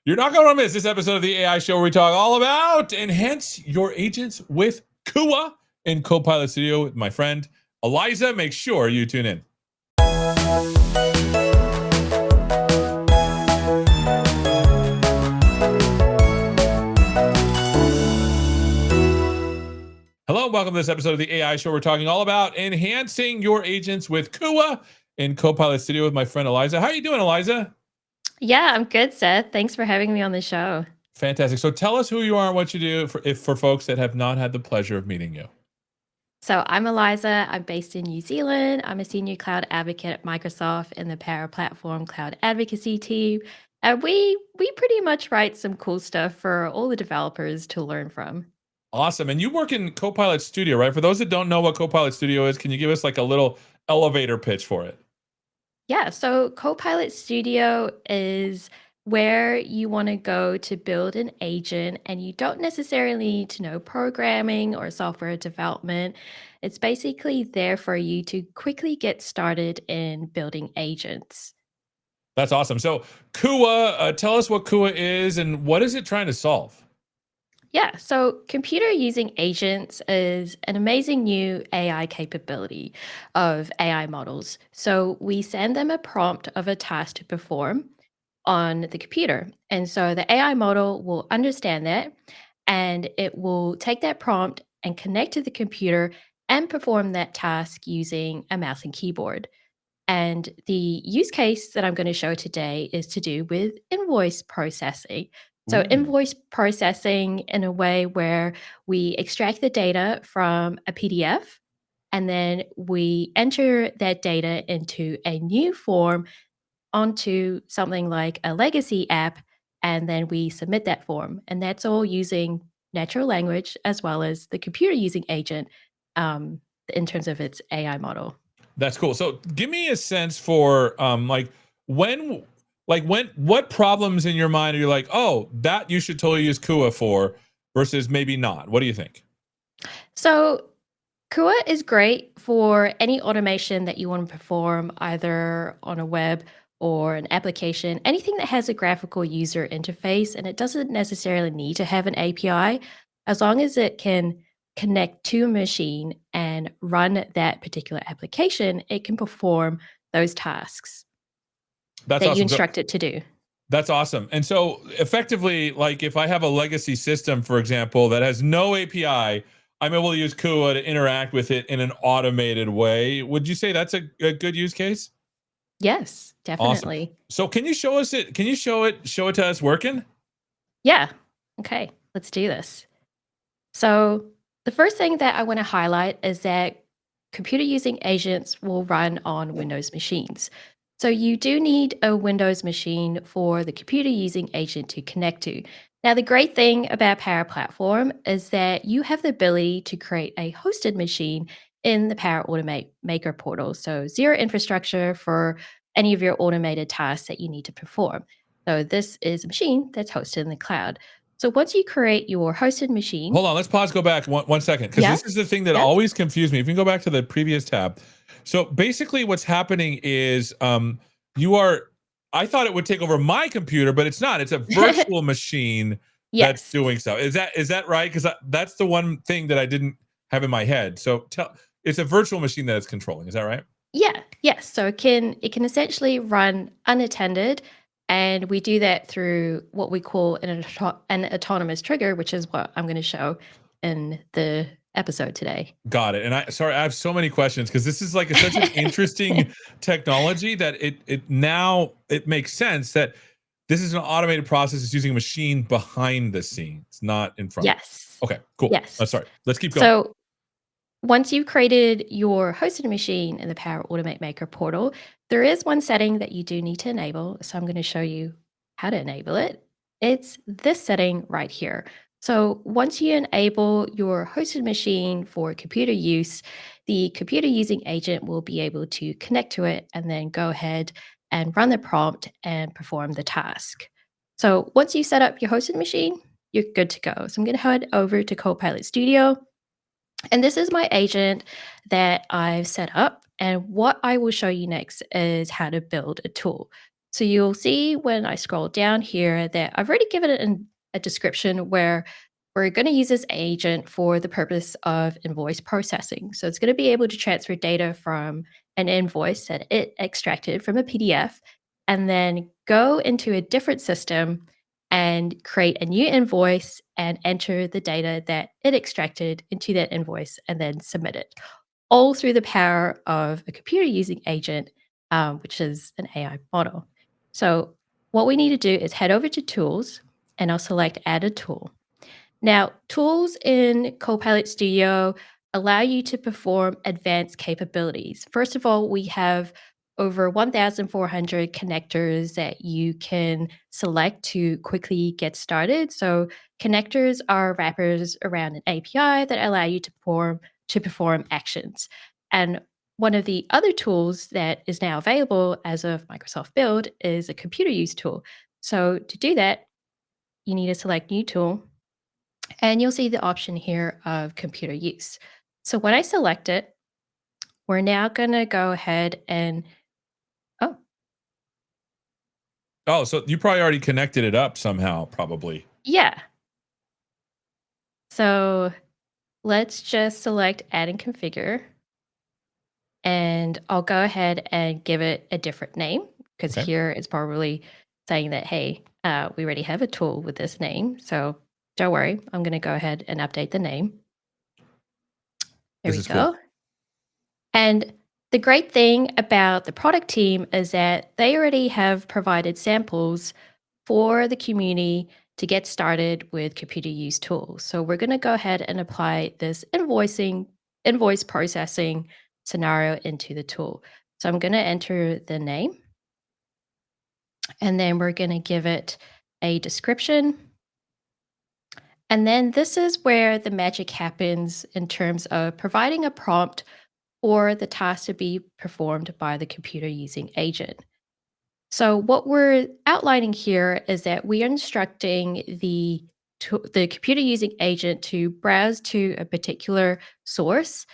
You're not going to miss this episode of the AI Show where we talk all about enhance your agents with CUA in Copilot Studio with my friend Elaiza. Make sure you tune in. Hello, and welcome to this episode of the AI Show. We're talking all about enhancing your agents with CUA in Copilot Studio with my friend Elaiza. How are you doing, Elaiza? Yeah, I'm good, Seth. Thanks for having me on the show. Fantastic. So tell us who you are and what you do for folks that have not had the pleasure of meeting you. So I'm Eliza. I'm based in New Zealand. I'm a senior cloud advocate at Microsoft in the Power Platform Cloud Advocacy team. And we pretty much write some cool stuff for all the developers to learn from. Awesome. And you work in Copilot Studio, right? For those that don't know what Copilot Studio is, can you give us like a little elevator pitch for it? Yeah, so Copilot Studio is where you want to go to build an agent, and you don't necessarily need to know programming or software development. It's basically there for you to quickly get started in building agents. That's awesome. So CUA, tell us what CUA is and what is it trying to solve? Yeah, so computer using agents is an amazing new AI capability of AI models. So we send them a prompt of a task to perform on the computer. And so the AI model will understand that and it will take that prompt and connect to the computer and perform that task using a mouse and keyboard. And the use case that I'm going to show today is to do with invoice processing. So, Ooh, invoice processing in a way where we extract the data from a PDF and then we enter that data into a new form onto something like a legacy app. And then we submit that form. And that's all using natural language as well as the computer using agent in terms of its AI model. that's cool. So give me a sense for when when what problems in your mind are you like, oh, that you should totally use CUA for versus maybe not. What do you think? So Kua is great for any automation that you want to perform either on a web or an application, anything that has a graphical user interface, and it doesn't necessarily need to have an API as long as it can connect to a machine and run that particular application, it can perform those tasks That's that you awesome. So instruct it to do. that's awesome. And so effectively, like if I have a legacy system, for example, that has no API, I'm able to use CUA to interact with it in an automated way. Would you say that's a good use case? Yes, Awesome. definitely. So can you show us it? Can you show it to us working? Yeah. Okay, let's do this. So, the first thing that I want to highlight is that computer using agents will run on Windows machines. So, you do need a Windows machine for the computer using agent to connect to. Now, the great thing about Power Platform is that you have the ability to create a hosted machine in the Power Automate Maker portal. So, zero infrastructure for any of your automated tasks that you need to perform. So, this is a machine that's hosted in the cloud. So once you create your hosted machine, Hold on, let's pause, go back one second, because this is yes, the thing that yes. always confused me. If you can go back to the previous tab. So basically what's happening is you are I thought it would take over my computer, but it's not. It's a virtual machine that's Yes. doing stuff. Is that right? Because that's the one thing that I didn't have in my head. So it's a virtual machine that it's controlling. Is that right? Yeah, yes. So it can essentially run unattended, and we do that through what we call an autonomous trigger, which is what I'm going to show in the episode today. Got it. And I have so many questions because this is like such an interesting technology that it now it makes sense that this is an automated process. It's using a machine behind the scenes, not in front. Yes. Okay, cool. Yes. Sorry. Let's keep going. So once you've created your hosted machine in the Power Automate Maker portal, there is one setting that you do need to enable. So I'm going to show you how to enable it. It's this setting right here. So once you enable your hosted machine for computer use, the computer using agent will be able to connect to it and then go ahead and run the prompt and perform the task. So once you set up your hosted machine, you're good to go. So I'm going to head over to Copilot Studio, and this is my agent that I've set up. And what I will show you next is how to build a tool. So you'll see when I scroll down here that I've already given it a description where we're going to use this agent for the purpose of invoice processing. So it's going to be able to transfer data from an invoice that it extracted from a PDF and then go into a different system and create a new invoice and enter the data that it extracted into that invoice and then submit it, all through the power of a computer using agent, which is an AI model. So, what we need to do is head over to Tools and I'll select Add a Tool. Now, tools in Copilot Studio allow you to perform advanced capabilities. First of all, we have over 1,400 connectors that you can select to quickly get started. So, connectors are wrappers around an API that allow you to perform actions. And one of the other tools that is now available as of Microsoft Build is a computer use tool. So, to do that, you need to select New Tool and you'll see the option here of computer use. So when I select it, we're now going to go ahead and, oh, Oh, so you probably already connected it up somehow, probably. yeah. So let's just select add and configure. And I'll go ahead and give it a different name because Okay. here it's probably saying that, hey, we already have a tool with this name. So don't worry, I'm going to go ahead and update the name. There This we is cool. go. And the great thing about the product team is that they already have provided samples for the community to get started with computer use tools. So we're going to go ahead and apply this invoice processing scenario into the tool. So I'm going to enter the name and then we're going to give it a description. And then this is where the magic happens in terms of providing a prompt or the task to be performed by the computer using agent. So what we're outlining here is that we are instructing the computer using agent to browse to a particular source,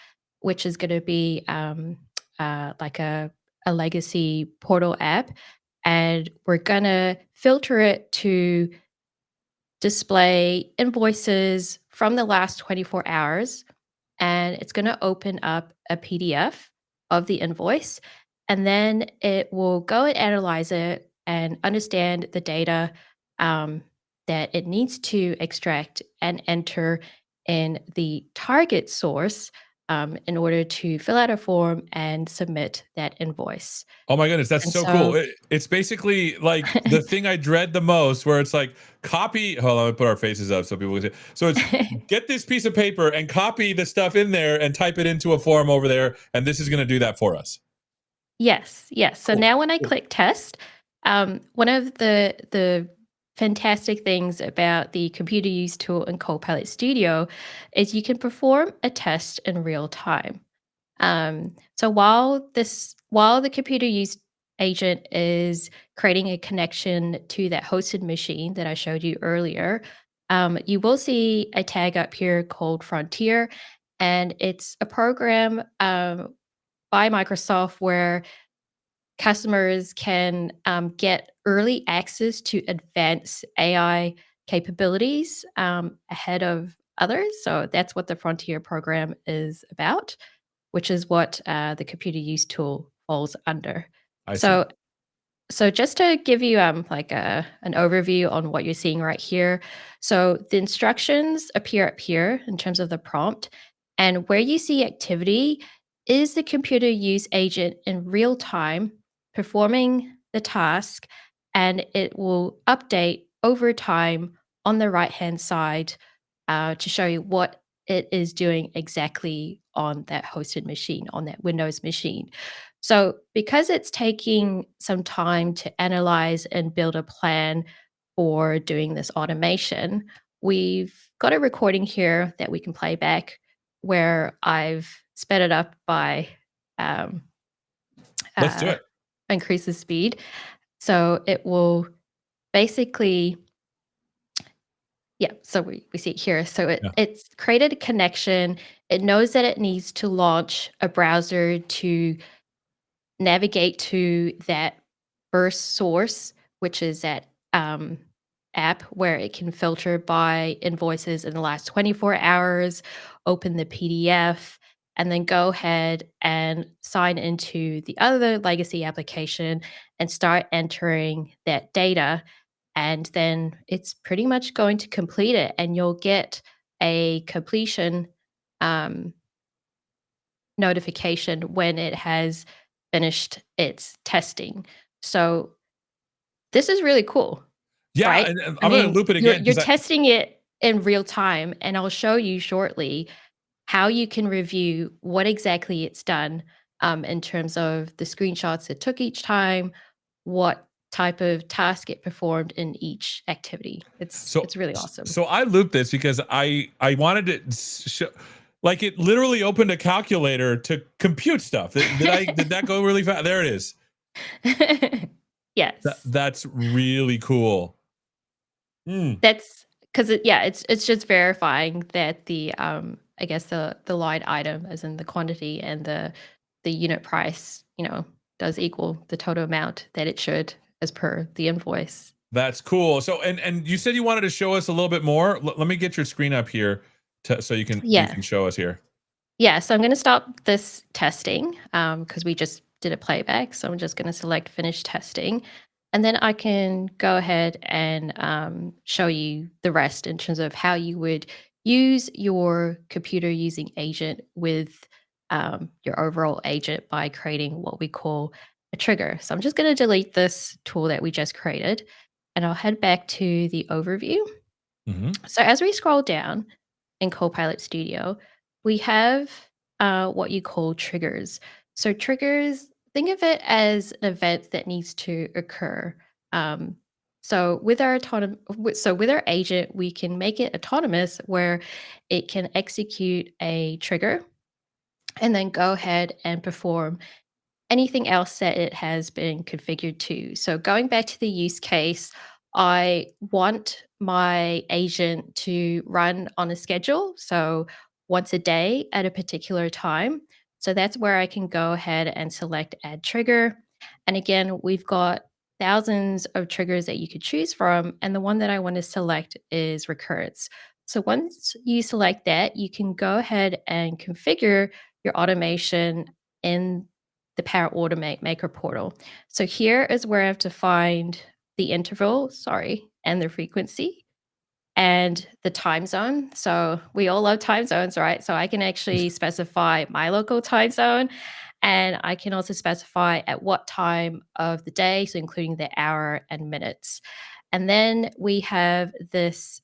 which is going to be like a legacy portal app, and we're going to filter it to display invoices from the last 24 hours and it's going to open up a PDF of the invoice. And then it will go and analyze it and understand the data um, that it needs to extract and enter in the target source in order to fill out a form and submit that invoice. Oh my goodness, that's And so cool. so, It's basically like the thing I dread the most, where it's like copy. Hold on, let me put our faces up so people can see. So it's get this piece of paper and copy the stuff in there and type it into a form over there, and this is going to do that for us. yes, yes. So Cool. now when I Cool. click test, one of the fantastic things about the computer use tool in Copilot Studio is you can perform a test in real time. So while the computer use agent is creating a connection to that hosted machine that I showed you earlier, you will see a tag up here called Frontier, and it's a program by Microsoft where customers can get early access to advanced AI capabilities ahead of others. So that's what the Frontier program is about, which is what the computer use tool falls under. I see. So so just to give you like an overview on what you're seeing right here. So the instructions appear up here in terms of the prompt, and where you see activity is the computer use agent in real time performing the task, and it will update over time on the right hand side to show you what it is doing exactly on that hosted machine, on that Windows machine. So, because it's taking some time to analyze and build a plan for doing this automation, we've got a recording here that we can play back where I've sped it up by um, Let's do uh, it. increase the speed. So, it will basically yeah, so we see it here. So Yeah. it's created a connection. It knows that it needs to launch a browser to navigate to that first source, which is that app where it can filter by invoices in the last 24 hours, open the PDF, and then go ahead and sign into the other legacy application and start entering that data. And then it's pretty much going to complete it, and you'll get a completion um, notification when it has finished its testing. So this is really cool, Yeah, right? and I I'm gonna mean, loop it you're again you're because testing it in real time, and I'll show you shortly how you can review what exactly it's done, in terms of the screenshots it took each time, what type of task it performed in each activity. It's really awesome. so I looped this because I wanted to show, like, it literally opened a calculator to compute stuff. Did that go really fast? There it is. Yes. That's really cool. Mm, That's 'cause it's just verifying that the, I guess the line item, as in the quantity and the unit price, does equal the total amount that it should as per the invoice. that's cool. So and you said you wanted to show us a little bit more. Let me get your screen up here so you Yeah. can show us here. Yeah, so I'm gonna stop this testing, because we just did a playback, so I'm just gonna select finish testing, and then I can go ahead and, show you the rest in terms of how you would use your computer using agent with, your overall agent by creating what we call a trigger. So I'm just gonna delete this tool that we just created, and I'll head back to the overview. Mhm. So as we scroll down in Copilot Studio, we have what you call triggers. So triggers, think of it as an event that needs to occur. Um, so with our agent, we can make it autonomous where it can execute a trigger and then go ahead and perform anything else that it has been configured to. So going back to the use case, I want my agent to run on a schedule. So once a day at a particular time. So that's where I can go ahead and select add trigger. And again, we've got thousands of triggers that you could choose from. And the one that I want to select is recurrence. So once you select that, you can go ahead and configure your automation in the Power Automate Maker portal. So here is where I have to find the interval, and the frequency and the time zone. So we all love time zones, right? So I can actually specify my local time zone, and I can also specify at what time of the day, so including the hour and minutes. And then we have this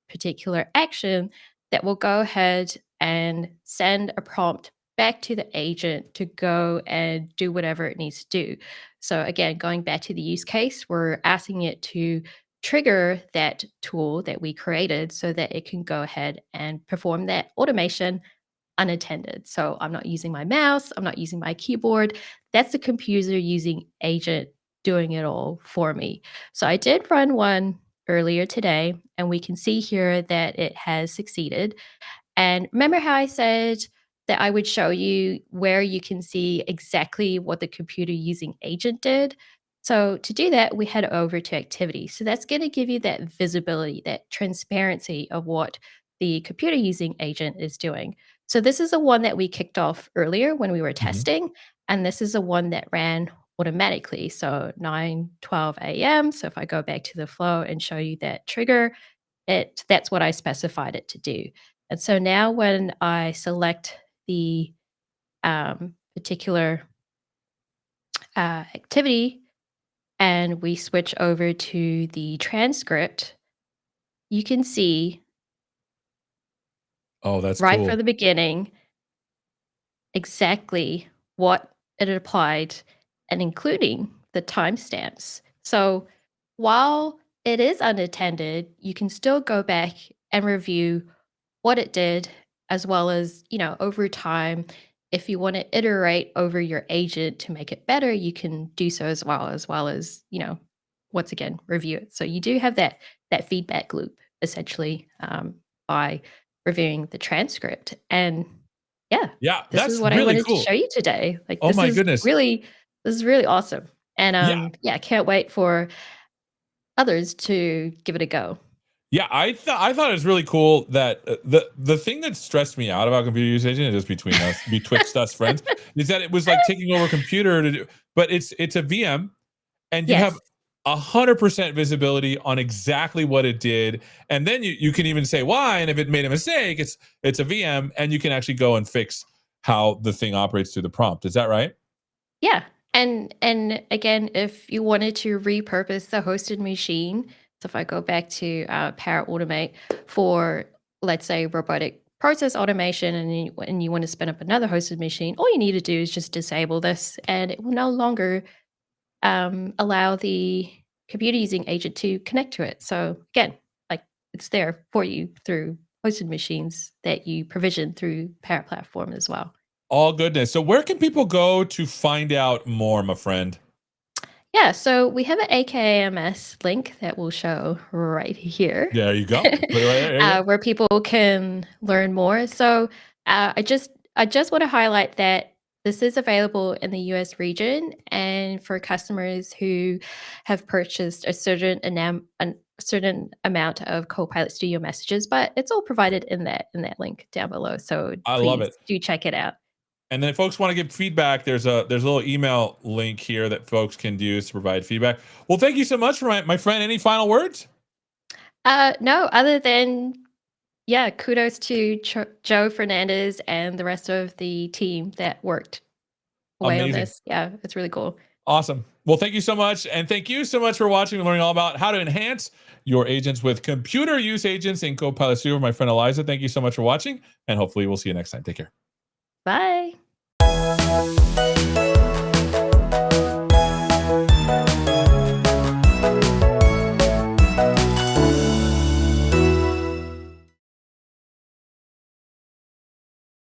particular action that will go ahead and send a prompt back to the agent to go and do whatever it needs to do. So again, going back to the use case, we're asking it to trigger that tool that we created so that it can go ahead and perform that automation unattended. So I'm not using my mouse, I'm not using my keyboard. That's the computer using agent doing it all for me. So I did run one earlier today, and we can see here that it has succeeded. And remember how I said that I would show you where you can see exactly what the computer using agent did? So to do that, we head over to activity. So that's going to give you that visibility, that transparency of what the computer using agent is doing. So this is the one that we kicked off earlier when we were Mhm. testing. And this is the one that ran automatically. So 9:12 a.m. So if I go back to the flow and show you that trigger, that's what I specified it to do. And so now when I select the particular activity and we switch over to the transcript, you can see Oh, that's right from cool. the beginning exactly what it had applied and including the timestamps. So while it is unattended, you can still go back and review what it did, as well as, over time, if you want to iterate over your agent to make it better, you can do so as well as, once again, review it. So you do have that feedback loop essentially, by reviewing the transcript. And yeah, Yeah, this is that's what I really wanted to cool. show you today. Like Oh my goodness. this is really awesome. And Yeah. yeah, can't wait for others to give it a go. Yeah, I thought it was really cool that the thing that stressed me out about computer usage, and just between us, betwixt us friends, is that it was like taking over a computer to do, but it's a VM, and you have Yes. 100% visibility on exactly what it did, and then you can even say why, and if it made a mistake, it's a VM, and you can actually go and fix how the thing operates through the prompt. Is that right? Yeah. And again, if you wanted to repurpose the hosted machine, so if I go back to Power Automate for, let's say, robotic process automation, and you want to spin up another hosted machine, all you need to do is just disable this, and it will no longer allow the computer using agent to connect to it. So again, like it's there for you through hosted machines that you provision through Power Platform as well. All goodness. So where can people go to find out more, my friend? Yeah, so we have an AKMS link that will show right here, There you go. Put it right there. There you go. where people can learn more. So I just want to highlight that this is available in the US region, and for customers who have purchased a certain amount of Copilot Studio messages, but it's all provided in that link down below. So I love please it. do check it out. And then if folks want to give feedback, there's a little email link here that folks can use to provide feedback. Well, thank you so much for my friend. Any final words? No, other than yeah, kudos to Joe Fernandez and the rest of the team that worked away on Amazing. this. Yeah, it's really cool. Awesome. Well, thank you so much. And thank you so much for watching and learning all about how to enhance your agents with computer use agents in Copilot Studio. My friend Elaiza, thank you so much for watching. And hopefully we'll see you next time. Take care. Bye.